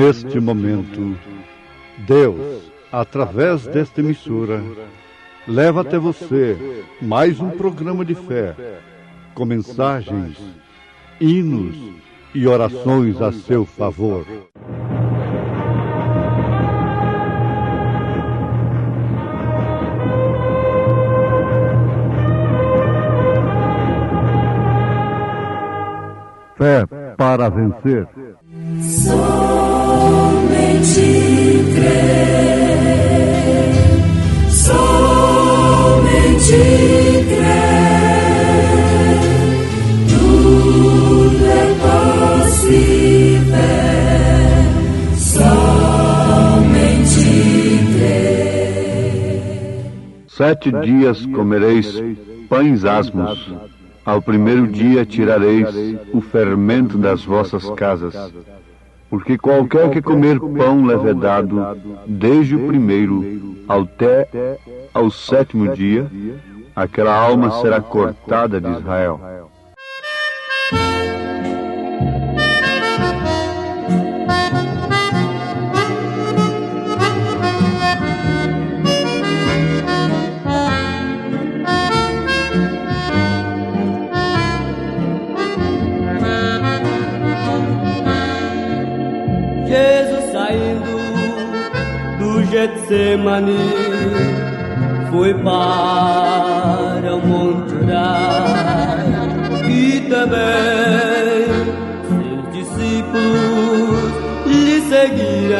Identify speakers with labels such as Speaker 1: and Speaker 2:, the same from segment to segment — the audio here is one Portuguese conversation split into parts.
Speaker 1: neste momento, Deus, através desta emissora, leva até você mais um programa de fé, com mensagens, hinos e orações a seu favor. Fé para vencer.
Speaker 2: Somente crer, somente crer, tudo é possível, somente crer.
Speaker 3: 7 dias comereis pães asmos. Ao primeiro dia tirareis o fermento das vossas casas, porque qualquer que comer pão levedado, desde o primeiro até ao 7º dia, aquela alma será cortada de Israel.
Speaker 4: Jesus saindo do Getsemane foi para o monte orar, e também seus discípulos lhe seguirão.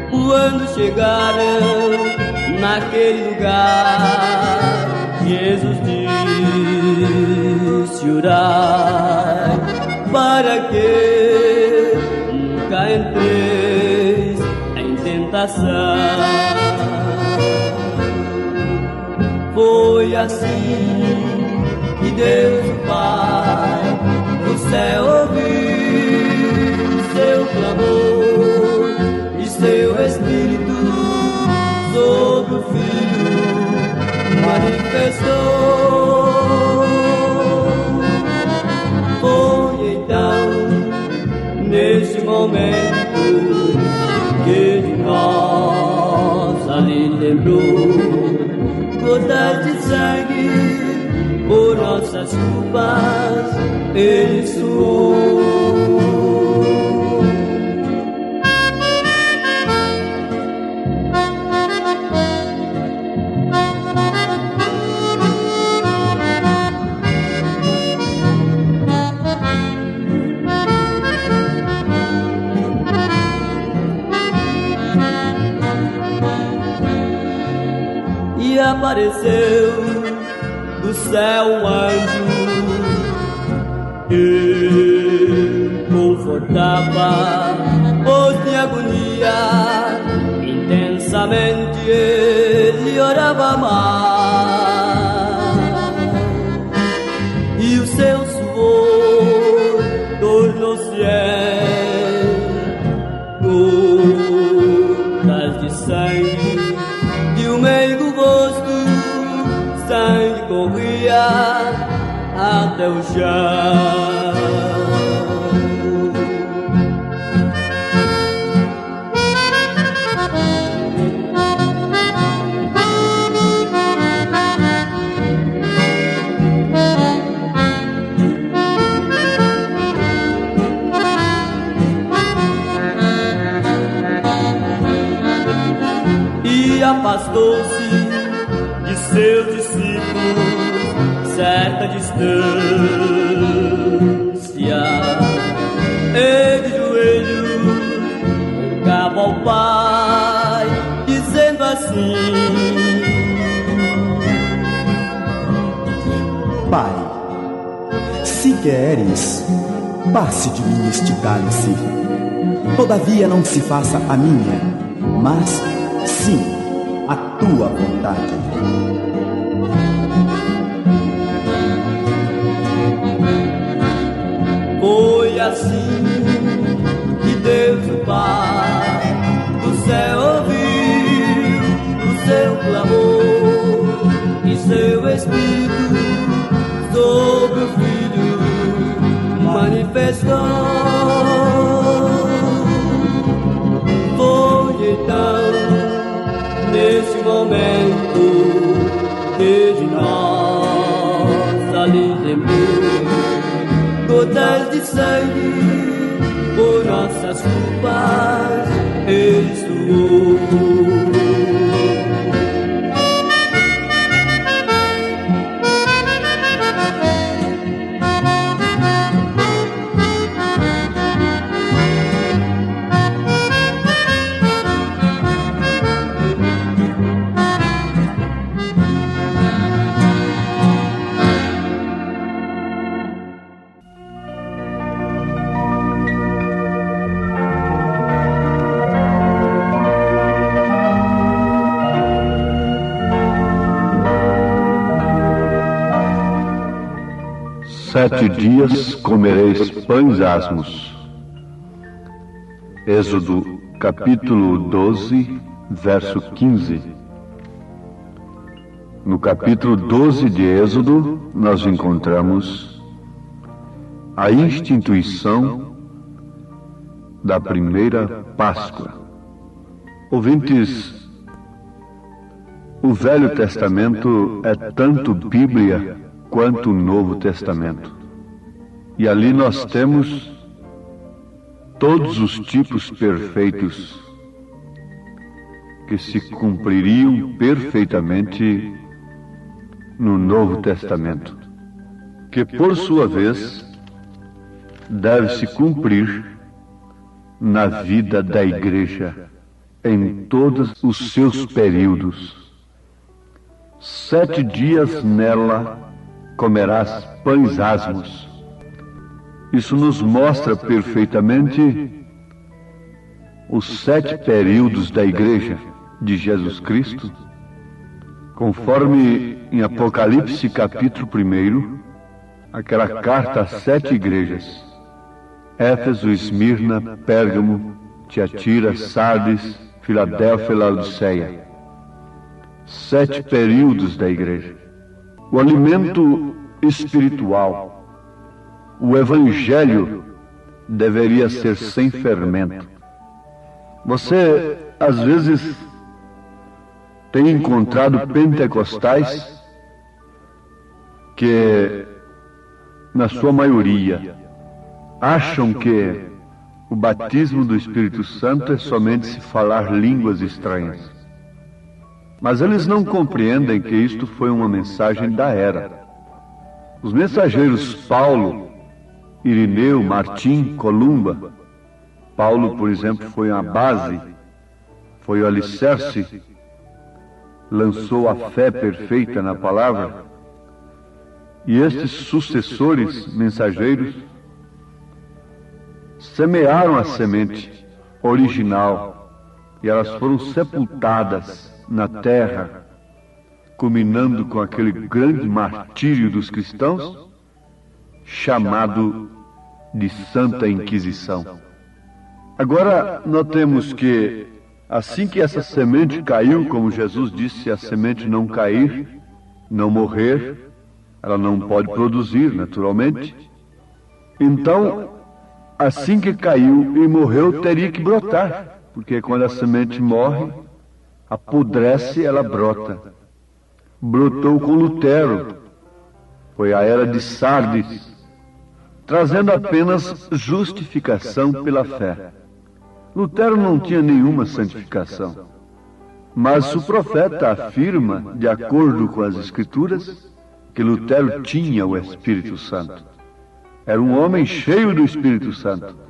Speaker 4: Quando chegaram naquele lugar, Jesus disse: orai, para que nunca entreis em tentação. Foi assim que Deus o Pai do céu ouviu seu clamor, e seu Espírito sobre o Filho manifestou. Neste momento que de nós ali lembrou, gotas de sangue por nossas culpas ele suou. E apareceu do céu um anjo que confortava os de agonia. Intensamente ele orava mais, e o seu suor tornou-se gotas de sangue de um meigo rosto. Sangue corria até o chão. E afastou-se de seus discípulos certa distância, e de joelhos rogava ao Pai, dizendo assim:
Speaker 5: Pai, se queres, passe de mim este cálice. Todavia não se faça a minha, mas sim a tua vontade.
Speaker 4: Foi assim que Deus o Pai do céu ouviu o seu clamor, e seu Espírito sobre o Filho manifestou. momento desde nós alisemos gotas de sangue por nossas culpas ele suou.
Speaker 3: Sete dias comereis pães asmos. Êxodo capítulo 12, verso 15. No capítulo 12 de Êxodo, nós encontramos a instituição da primeira Páscoa. Ouvintes, o Velho Testamento é tanto Bíblia quanto o Novo Testamento. E ali nós temos todos os tipos perfeitos que se cumpririam perfeitamente no Novo Testamento, que por sua vez deve se cumprir na vida da Igreja em todos os seus períodos. 7 dias nela comerás pães asmos. Isso nos mostra perfeitamente os 7 períodos da Igreja de Jesus Cristo, conforme em Apocalipse capítulo 1, aquela carta às 7 igrejas: Éfeso, Esmirna, Pérgamo, Tiatira, Sardes, Filadélfia e Laodiceia. 7 períodos da Igreja. O alimento espiritual, o Evangelho, deveria ser sem fermento. Você, às vezes, tem encontrado pentecostais que, na sua maioria, acham que o batismo do Espírito Santo é somente se falar línguas estranhas. Mas eles não compreendem que isto foi uma mensagem da era. Os mensageiros Paulo, Irineu, Martim, Columba. Paulo, por exemplo, foi a base, foi o alicerce, lançou a fé perfeita na palavra. E estes sucessores, mensageiros, semearam a semente original e elas foram sepultadas na terra, culminando com aquele grande martírio dos cristãos, chamado de Santa Inquisição. Agora, notemos que, assim que essa semente caiu, como Jesus disse, se a semente não cair, não morrer, ela não pode produzir, naturalmente. Então, assim que caiu e morreu, teria que brotar, porque quando a semente morre, apodrece, ela brota. Brotou com Lutero, foi a era de Sardes, trazendo apenas justificação pela fé. Lutero não tinha nenhuma santificação, mas o profeta afirma, de acordo com as Escrituras, que Lutero tinha o Espírito Santo. Era um homem cheio do Espírito Santo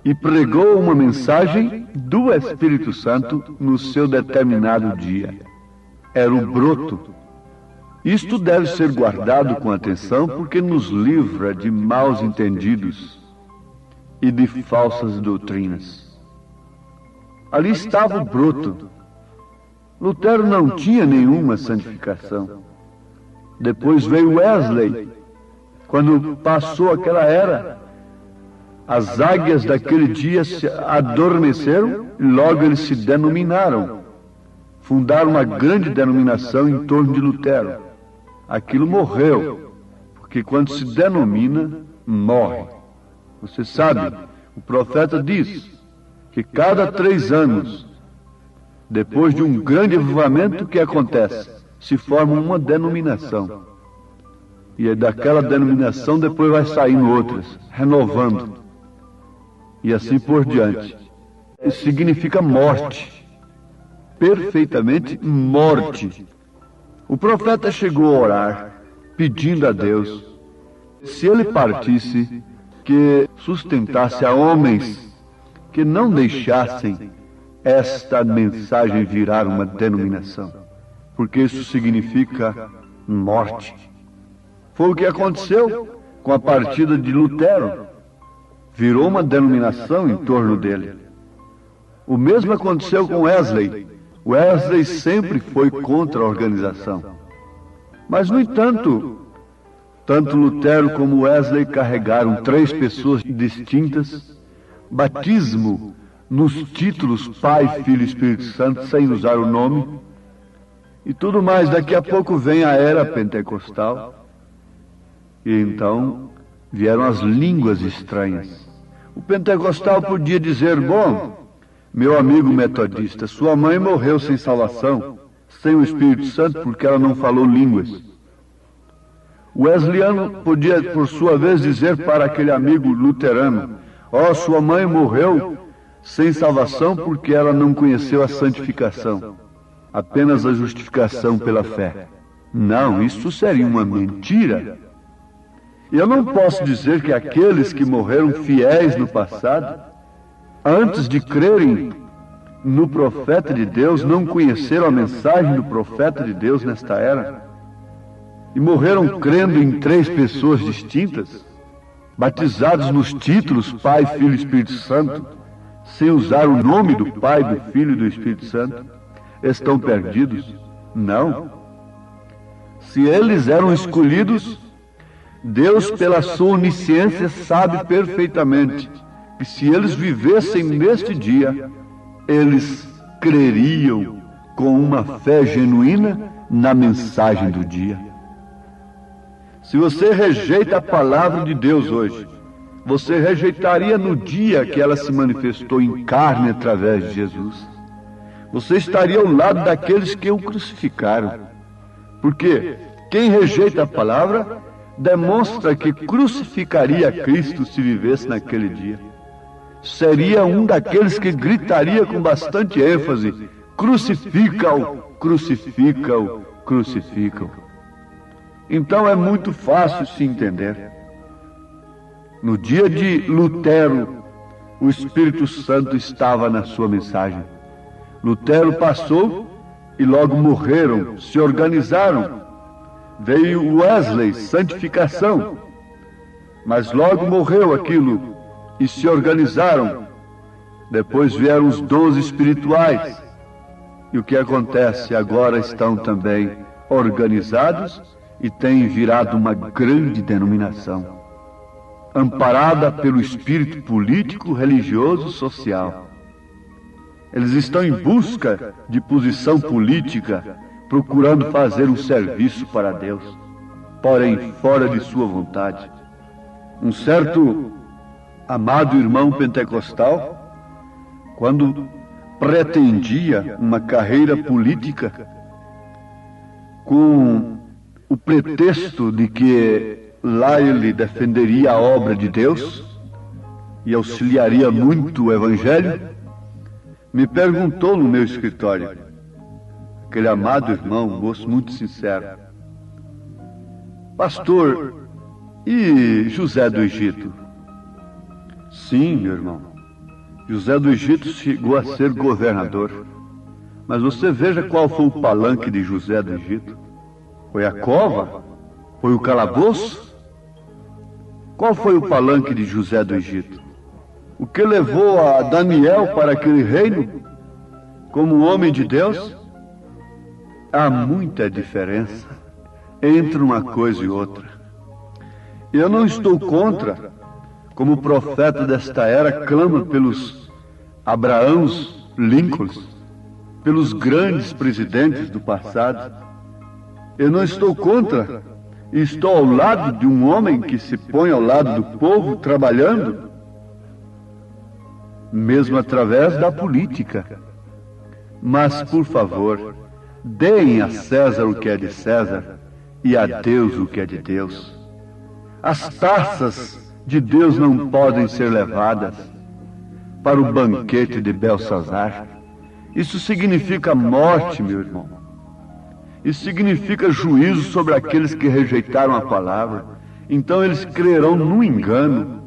Speaker 3: e pregou uma mensagem do Espírito Santo no seu determinado dia. Era o broto. Isto deve ser guardado com atenção porque nos livra de maus entendidos e de falsas doutrinas. Ali estava o broto. Lutero não tinha nenhuma santificação. Depois veio Wesley. Quando passou aquela era, as águias daquele dia se adormeceram e logo eles se denominaram. Fundaram uma grande denominação em torno de Lutero. Aquilo morreu, porque quando se denomina, morre. Você sabe, o profeta diz que cada 3 anos Depois de um grande avivamento, o que acontece? Se forma uma denominação. E daquela denominação depois vai saindo outras, renovando. E assim por diante. Isso significa morte. Perfeitamente morte. O profeta chegou a orar, pedindo a Deus, se ele partisse, que sustentasse a homens que não deixassem esta mensagem virar uma denominação, porque isso significa morte. Foi o que aconteceu com a partida de Lutero. Virou uma denominação em torno dele. O mesmo aconteceu com Wesley. Wesley sempre foi contra a organização. Mas, no entanto, tanto Lutero como Wesley carregaram 3 pessoas distintas, batismo nos títulos Pai, Filho e Espírito Santo, sem usar o nome, e tudo mais. Daqui a pouco vem a era pentecostal, e então vieram as línguas estranhas. O pentecostal podia dizer: bom, meu amigo metodista, sua mãe morreu sem salvação, sem o Espírito Santo, porque ela não falou línguas. O wesleyano podia, por sua vez, dizer para aquele amigo luterano: sua mãe morreu sem salvação porque ela não conheceu a santificação, apenas a justificação pela fé. Não, isso seria uma mentira. E eu não posso dizer que aqueles que morreram fiéis no passado, antes de crerem no profeta de Deus, não conheceram a mensagem do profeta de Deus nesta era, e morreram crendo em 3 pessoas distintas, batizados nos títulos Pai, Filho e Espírito Santo, sem usar o nome do Pai, do Filho e do Espírito Santo, estão perdidos? Não. Se eles eram escolhidos, Deus, pela sua onisciência, sabe perfeitamente que se eles vivessem neste dia, eles creriam com uma fé genuína na mensagem do dia. Se você rejeita a palavra de Deus hoje, você rejeitaria no dia que ela se manifestou em carne através de Jesus. Você estaria ao lado daqueles que o crucificaram. Porque quem rejeita a palavra demonstra que crucificaria Cristo se vivesse naquele dia. Seria um daqueles que gritaria com bastante ênfase: crucifica-o, crucifica-o, crucifica-o. Então é muito fácil se entender. No dia de Lutero, o Espírito Santo estava na sua mensagem. Lutero passou e logo morreram, se organizaram. Veio Wesley, santificação, mas logo morreu aquilo e se organizaram. Depois vieram os dons espirituais. E o que acontece? Agora estão também organizados e têm virado uma grande denominação, amparada pelo espírito político, religioso, social. Eles estão em busca de posição política, procurando fazer um serviço para Deus, porém fora de sua vontade. Um certo amado irmão pentecostal, quando pretendia uma carreira política, com o pretexto de que lá ele defenderia a obra de Deus e auxiliaria muito o Evangelho, me perguntou no meu escritório, aquele amado irmão, um moço muito sincero: pastor, e José do Egito? Sim, meu irmão, José do Egito chegou a ser governador, mas você veja qual foi o palanque de José do Egito. Foi a cova? Foi o calabouço? Qual foi o palanque de José do Egito? O que levou a Daniel para aquele reino como homem de Deus? Há muita diferença entre uma coisa e outra. Eu não estou contra, como o profeta desta era clama pelos Abraãos, Lincolns, pelos grandes presidentes do passado. Eu não estou contra, e estou ao lado de um homem que se põe ao lado do povo trabalhando, mesmo através da política. Mas, por favor, deem a César o que é de César e a Deus o que é de Deus. As taças de Deus não podem ser levadas para o banquete de Belsazar. Isso significa morte, meu irmão. Isso significa juízo sobre aqueles que rejeitaram a palavra. Então eles crerão no engano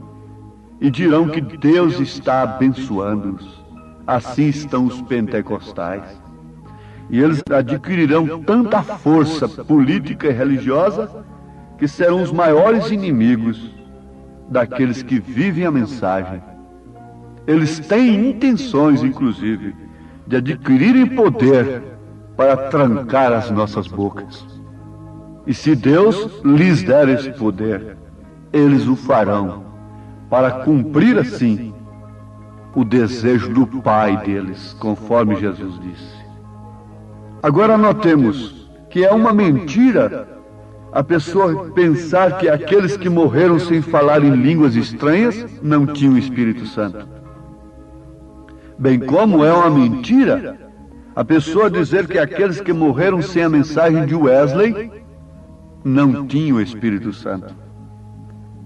Speaker 3: e dirão que Deus está abençoando-os. Assim estão os pentecostais. E eles adquirirão tanta força política e religiosa que serão os maiores inimigos daqueles que vivem a mensagem. Eles têm intenções, inclusive, de adquirirem poder para trancar as nossas bocas. E se Deus lhes der esse poder, eles o farão, para cumprir assim o desejo do Pai deles, conforme Jesus disse. Agora notemos que é uma mentira a pessoa pensar que aqueles que morreram sem falar em línguas estranhas não tinham o Espírito Santo. Bem como é uma mentira a pessoa dizer que aqueles que morreram sem a mensagem de Wesley não tinham o Espírito Santo.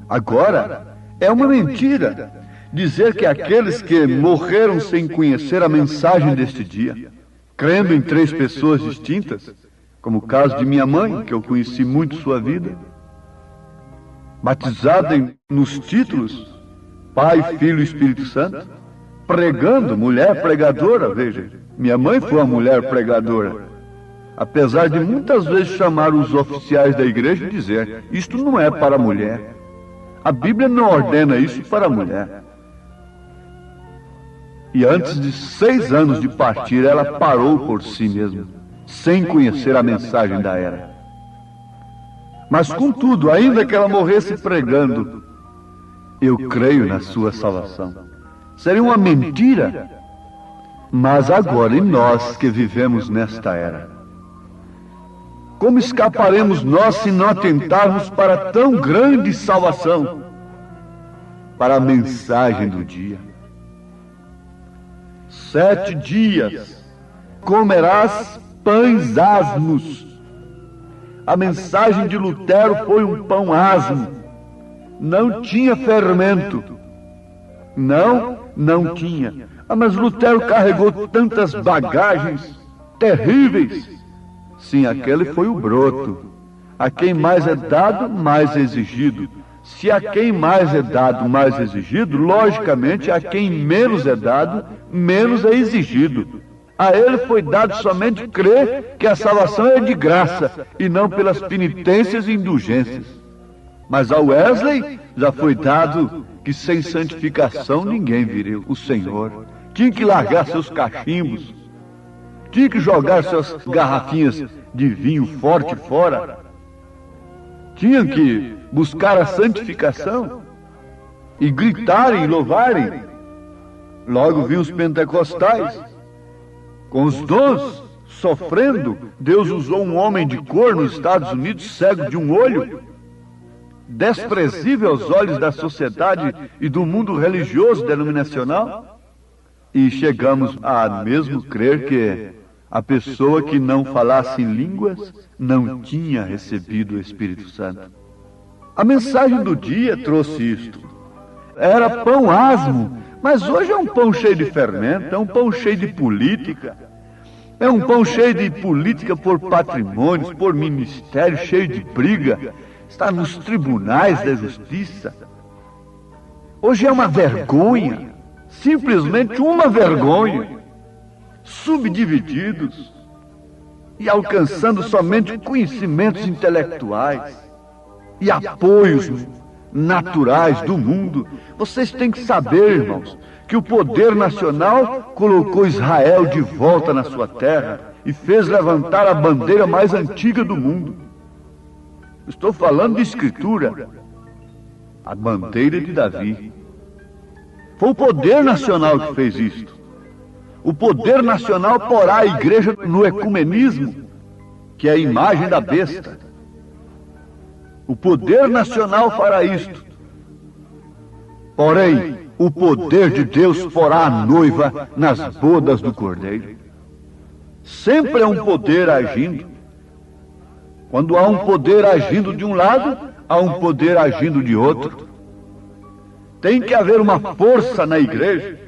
Speaker 3: Agora, é uma mentira dizer que aqueles que morreram sem conhecer a mensagem deste dia, crendo em 3 pessoas distintas, como o caso de minha mãe, que eu conheci muito sua vida, batizada nos títulos Pai, Filho e Espírito Santo, pregando, mulher pregadora, veja, minha mãe foi uma mulher pregadora, apesar de muitas vezes chamar os oficiais da igreja e dizer, isto não é para a mulher. A Bíblia não ordena isso para a mulher. E antes de 6 anos de partir, ela parou por si mesma, sem conhecer a mensagem da era. Mas, contudo, ainda que ela morresse pregando, eu creio na sua salvação. Seria uma mentira. Mas agora, e nós que vivemos nesta era? Como escaparemos nós se não atentarmos para tão grande salvação? Para a mensagem do dia. 7 dias comerás pães asmos. A mensagem de Lutero foi um pão asmo. Não tinha fermento. Não tinha. Mas Lutero carregou tantas bagagens terríveis. Sim, aquele foi o broto. A quem mais é dado, mais é exigido. Se a quem mais é dado, mais é exigido, logicamente a quem menos é dado, menos é exigido. A ele foi dado somente crer que a salvação é de graça e não pelas penitências e indulgências. Mas a Wesley já foi dado que sem santificação ninguém viria o Senhor. Tinha que largar seus cachimbos, tinha que jogar suas garrafinhas de vinho forte fora, tinha que buscar a santificação e gritarem e louvarem. Logo vinham os pentecostais, com os dons, sofrendo. Deus usou um homem de cor nos Estados Unidos, cego de um olho, desprezível aos olhos da sociedade e do mundo religioso denominacional, e chegamos a mesmo crer que a pessoa que não falasse em línguas não tinha recebido o Espírito Santo. A mensagem do dia trouxe isto. Era pão asmo, mas hoje é um pão cheio de fermento, é um pão cheio de política, é um pão cheio de política por patrimônios, por ministério, cheio de briga, está nos tribunais da justiça. Hoje é uma vergonha, simplesmente uma vergonha, subdivididos e alcançando somente conhecimentos intelectuais e apoios naturais do mundo. Vocês têm que saber, irmãos, que o poder nacional colocou Israel de volta na sua terra e fez levantar a bandeira mais antiga do mundo. Estou falando de Escritura, a bandeira de Davi. Foi o poder nacional que fez isto. O poder nacional porá a igreja no ecumenismo, que é a imagem da besta. O poder nacional fará isto. Porém, o poder de Deus porá a noiva nas bodas do Cordeiro. Sempre é um poder agindo. Quando há um poder agindo de um lado, há um poder agindo de outro. Tem que haver uma força na igreja.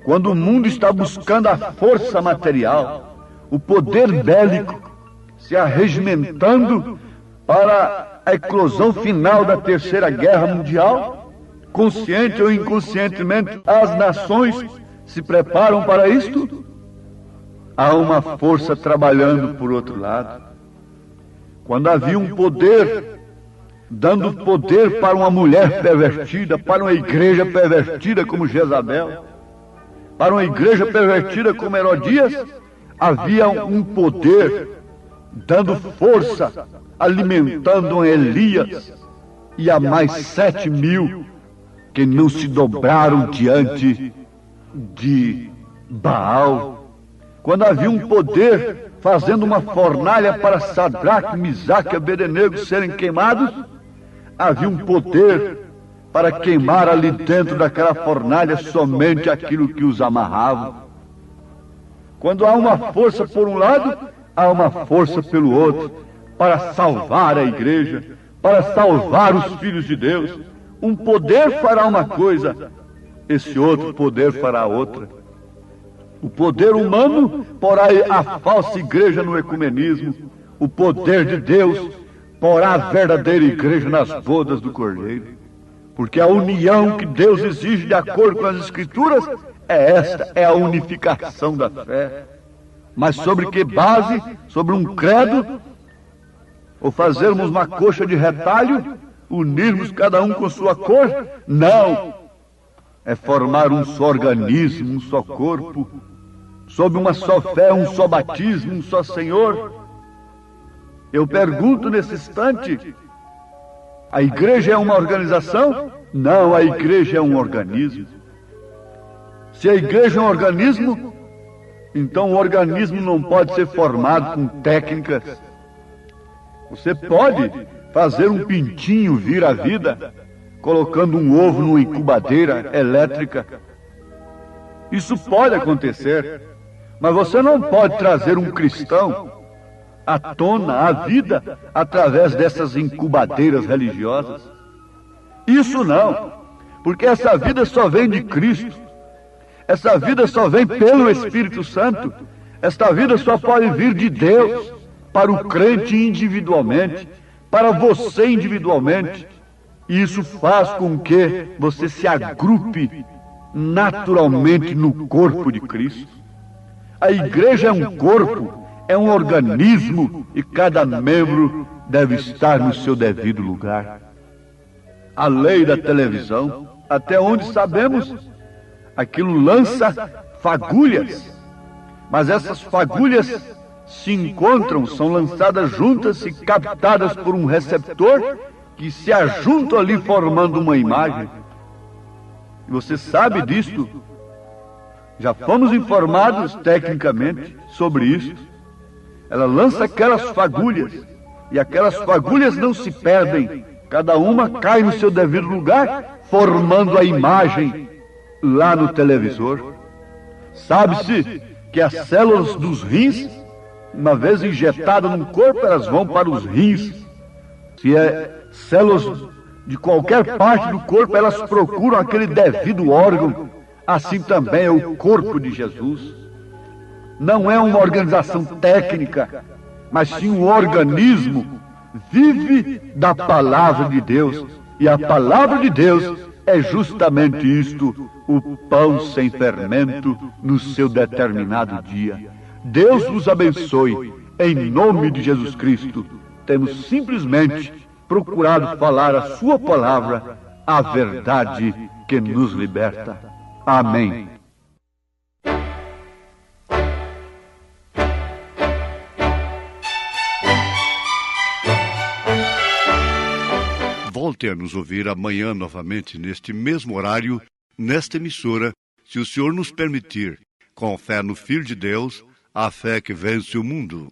Speaker 3: Quando o mundo está buscando a força material, o poder bélico, se arregimentando para a eclosão final da Terceira Guerra Mundial, consciente ou inconscientemente, as nações se preparam para isto. Há uma força trabalhando por outro lado. Quando havia um poder, dando poder para uma mulher pervertida, para uma igreja pervertida como Jezabel, para uma igreja pervertida como Herodias, havia um poder dando força, alimentando Elias e a mais 7.000 que não se dobraram diante de Baal. Quando havia um poder fazendo uma fornalha para Sadraque, Misaque e Abednego serem queimados, havia um poder para queimar ali dentro daquela fornalha somente aquilo que os amarrava. Quando há uma força por um lado, há uma força pelo outro, para salvar a igreja, para salvar os filhos de Deus. Um poder fará uma coisa, esse outro poder fará outra. O poder humano porá a falsa igreja no ecumenismo. O poder de Deus porá a verdadeira igreja nas bodas do Cordeiro. Porque a união que Deus exige de acordo com as Escrituras é esta, é a unificação da fé. Mas sobre que base? Sobre um credo? Ou fazermos uma coxa de retalho? Unirmos cada um com sua cor? Não! É formar um só organismo, um só corpo, sob uma só fé, um só batismo, um só Senhor. Eu pergunto nesse instante, a igreja é uma organização? Não, a igreja é um organismo. Se a igreja é um organismo, então o organismo não pode ser formado com técnicas. Você pode fazer um pintinho vir à vida, colocando um ovo numa incubadeira elétrica. Isso pode acontecer, mas você não pode trazer um cristão à tona, à vida, através dessas incubadeiras religiosas. Isso não, porque essa vida só vem de Cristo. Essa vida só vem pelo Espírito Santo. Esta vida só pode vir de Deus, para o crente individualmente, para você individualmente. E isso faz com que você se agrupe naturalmente no corpo de Cristo. A igreja é um corpo, é um organismo, e cada membro deve estar no seu devido lugar. A lei da televisão, até onde sabemos, aquilo lança fagulhas, mas essas fagulhas se encontram, são lançadas juntas e captadas por um receptor que se ajuntam ali formando uma imagem. E você sabe disto. Já fomos informados tecnicamente sobre isso. Ela lança aquelas fagulhas, e aquelas fagulhas não se perdem. Cada uma cai no seu devido lugar, formando a imagem lá no televisor. Sabe-se que as células dos rins, uma vez injetadas no corpo, elas vão para os rins. Se é células de qualquer parte do corpo, elas procuram aquele devido órgão. Assim também é o corpo de Jesus. Não é uma organização técnica, mas sim um organismo. Vive da palavra de Deus. E a palavra de Deus é justamente isto, o pão sem fermento no seu determinado dia. Deus vos abençoe, em nome de Jesus Cristo. Temos simplesmente procurado falar a sua palavra, a verdade que nos liberta. Amém.
Speaker 1: Volte a nos ouvir amanhã novamente, neste mesmo horário, nesta emissora, se o Senhor nos permitir, com fé no Filho de Deus, a fé que vence o mundo.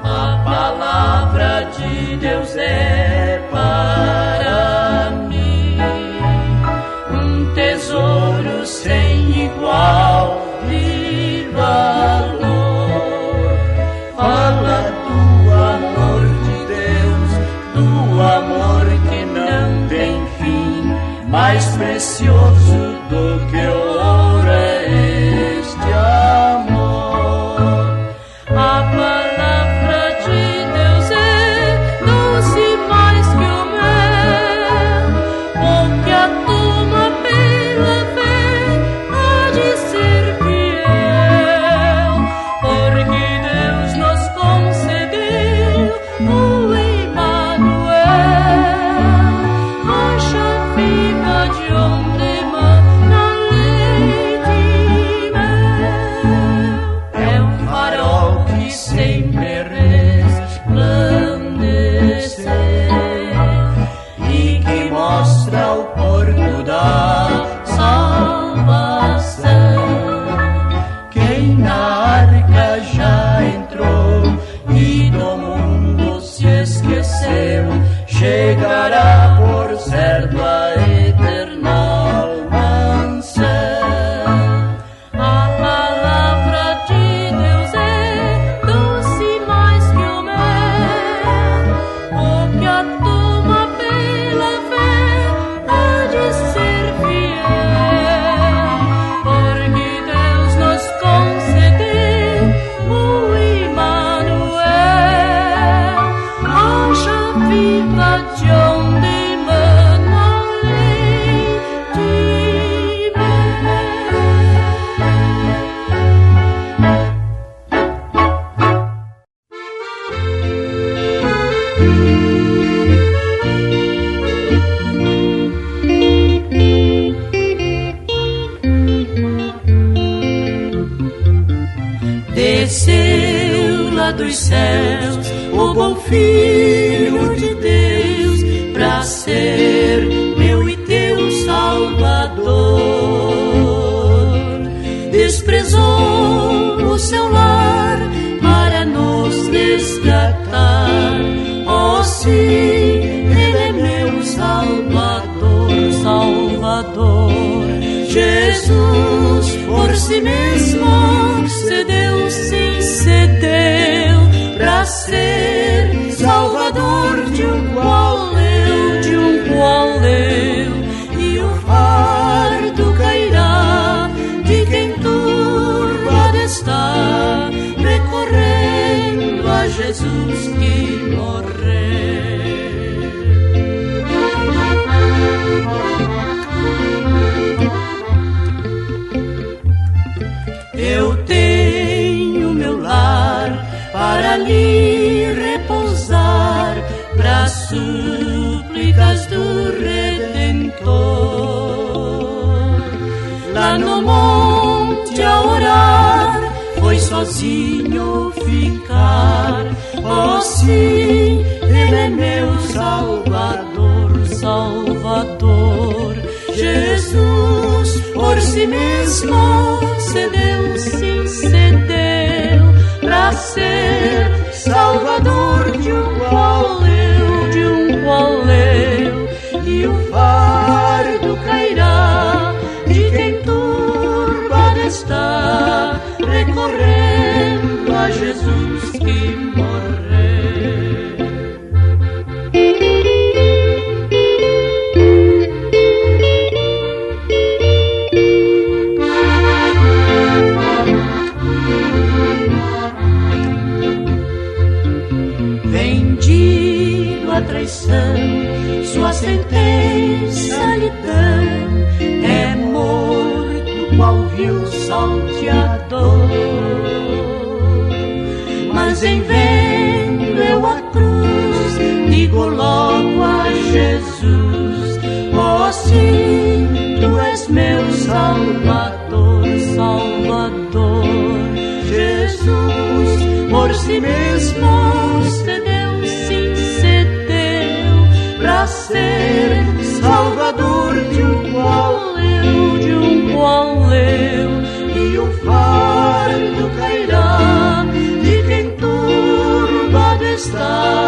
Speaker 4: A palavra de Deus é para mim mais precioso do que o ouro é este amor. A palavra de Deus é doce mais que o mel, o que a toma pela fé há de ser fiel, porque Deus nos concedeu o Emmanuel, rocha viva de onde emana leite e mel. É um farol que sempre resplandece e que mostra o porto da salvação. Quem na arca já entrou e do mundo se esqueceu, chegará por certo a eterna mansão. A palavra de Deus é doce mais que o mel, o que a toma pela fé há de ser fiel, porque Deus nos concedeu o Emmanuel, rocha viva de onde emana leite e mel. Desceu lá dos céus o bom Filho de Deus pra ser meu e teu Salvador. Desprezou o seu lar para nos resgatar. Oh, sim, Ele é meu Salvador, Salvador. Jesus por si mesmo cedeu, sim, cedeu pra ser Salvador de um qual eu, de um qual eu. E o fardo cairá de quem turbado está, recorrendo a Jesus que morreu. Eu tenho meu lar para ali repousar, pras súplicas do Redentor. Lá no monte a orar, foi sozinho ficar. Oh, sim, Ele é meu Salvador, Salvador. Jesus por si mesmo cedeu, sim, cedeu pra ser Salvador de um qual eu, de um qual eu. E o fardo cairá de quem turbado está, recorrendo a Jesus que morreu. Vendido à traição, sua sentença lhe dão, é morto qual vil salteador. Mas em vendo eu a cruz, digo logo a Jesus: oh, sim, tu és meu Salvador, Salvador. Jesus por si mesmo cedeu, sim, cedeu pra ser Salvador de um qual eu, de um qual eu. E o fardo cairá de quem turbado está,